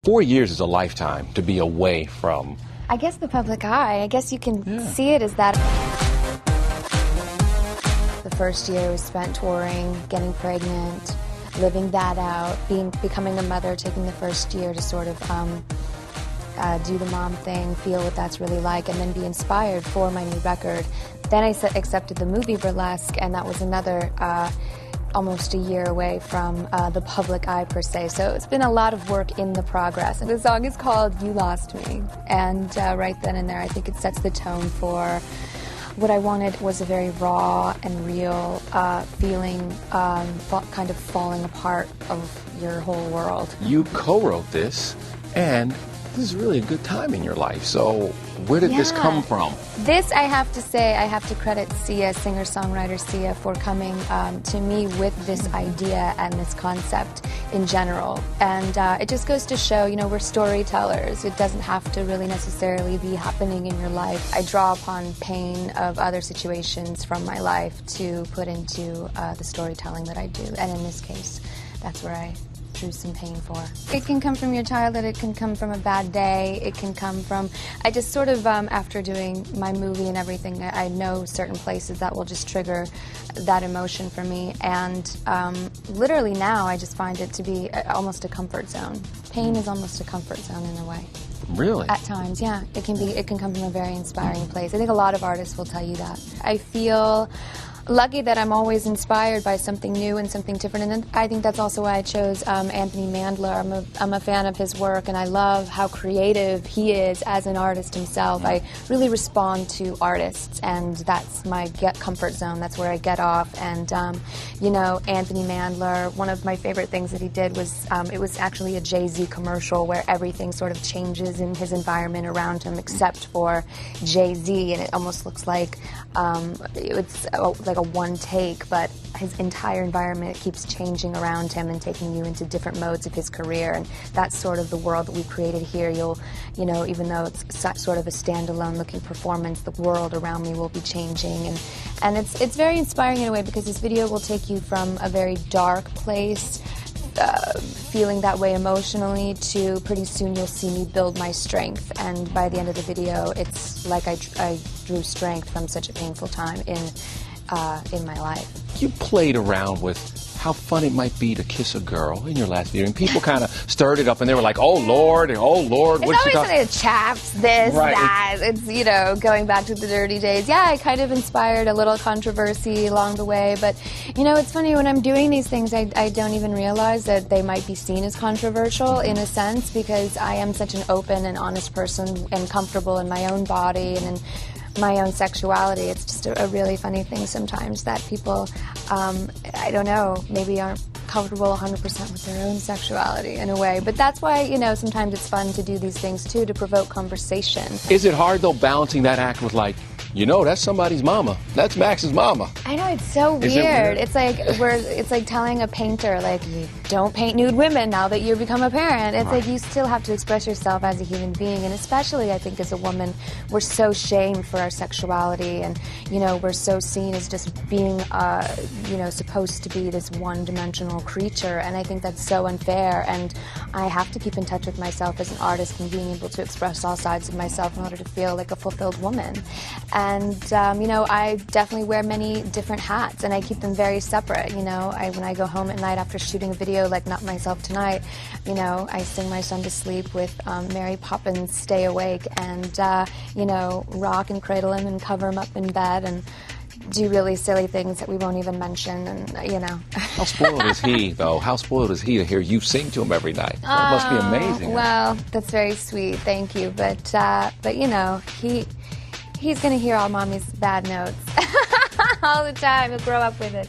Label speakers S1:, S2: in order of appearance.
S1: 4 years is a lifetime to be away from.
S2: I guess the public eye. I guess you can see it as that. The first year was spent touring, getting pregnant, living that out, becoming a mother, taking the first year to sort of do the mom thing, feel what that's really like, and then be inspired for my new record. Then I accepted the movie Burlesque, and that was another almost a year away from the public eye per se. So it's been a lot of work in the progress. And the song is called You Lost Me. And right then and there, I think it sets the tone for what I wanted was a very raw and real feeling, kind of falling apart of your whole world.
S1: You co-wrote this, and this is really a good time in your life. So where did this come from?
S2: This, I have to say, I have to credit Sia, singer-songwriter Sia, for coming to me with this idea and this concept in general. And it just goes to show, you know, we're storytellers. It doesn't have to really necessarily be happening in your life. I draw upon pain of other situations from my life to put into the storytelling that I do. And in this case, that's where I drew some pain for. It can come from your childhood, it can come from a bad day, it can come from, I just sort of, after doing my movie and everything, I know certain places that will just trigger that emotion for me, and literally now I just find it to be almost a comfort zone. Pain is almost a comfort zone in a way.
S1: Really?
S2: At times, yeah. It can come from a very inspiring place. I think a lot of artists will tell you that. I feel lucky that I'm always inspired by something new and something different, and I think that's also why I chose Anthony Mandler. I'm a fan of his work, and I love how creative he is as an artist himself. I really respond to artists, and that's my comfort zone. That's where I get off. And you know, Anthony Mandler, one of my favorite things that he did was it was actually a Jay-Z commercial where everything sort of changes in his environment around him except for Jay-Z, and it almost looks like it's like a one take, but his entire environment keeps changing around him and taking you into different modes of his career, and that's sort of the world that we created here. You know, even though it's sort of a standalone looking performance, the world around me will be changing, and it's very inspiring in a way, because this video will take you from a very dark place, feeling that way emotionally, to pretty soon you'll see me build my strength, and by the end of the video it's like I drew strength from such a painful time in my life.
S1: You played around with how fun it might be to kiss a girl in your last video, and people kind of stirred it up, and they were like, "Oh Lord, oh Lord."
S2: It's always something that chaps, this, right, that. It's, you know, going back to the dirty days. Yeah, I kind of inspired a little controversy along the way, but you know, it's funny, when I'm doing these things, I don't even realize that they might be seen as controversial in a sense, because I am such an open and honest person and comfortable in my own body and in my own sexuality. It's just a really funny thing sometimes that people, I don't know, maybe aren't comfortable 100% with their own sexuality in a way. But that's why, you know, sometimes it's fun to do these things too, to provoke conversation.
S1: Is it hard though, balancing that act with, like, you know, that's somebody's mama. That's Max's mama.
S2: I know, it's so weird. It's like telling a painter, like, you don't paint nude women now that you become a parent. It's like you still have to express yourself as a human being, and especially I think as a woman, we're so shamed for our sexuality, and you know, we're so seen as just being, you know, supposed to be this one-dimensional creature, and I think that's so unfair. And I have to keep in touch with myself as an artist and being able to express all sides of myself in order to feel like a fulfilled woman. And, you know, I definitely wear many different hats, and I keep them very separate. You know, when I go home at night after shooting a video like Not Myself Tonight, you know, I sing my son to sleep with Mary Poppins' Stay Awake, and, you know, rock and cradle him and cover him up in bed and do really silly things that we won't even mention, and, you know.
S1: How spoiled is he, though? How spoiled is he to hear you sing to him every night? That must be amazing.
S2: Well, that's very sweet. Thank you. But you know, he's going to hear all Mommy's bad notes all the time. He'll grow up with it.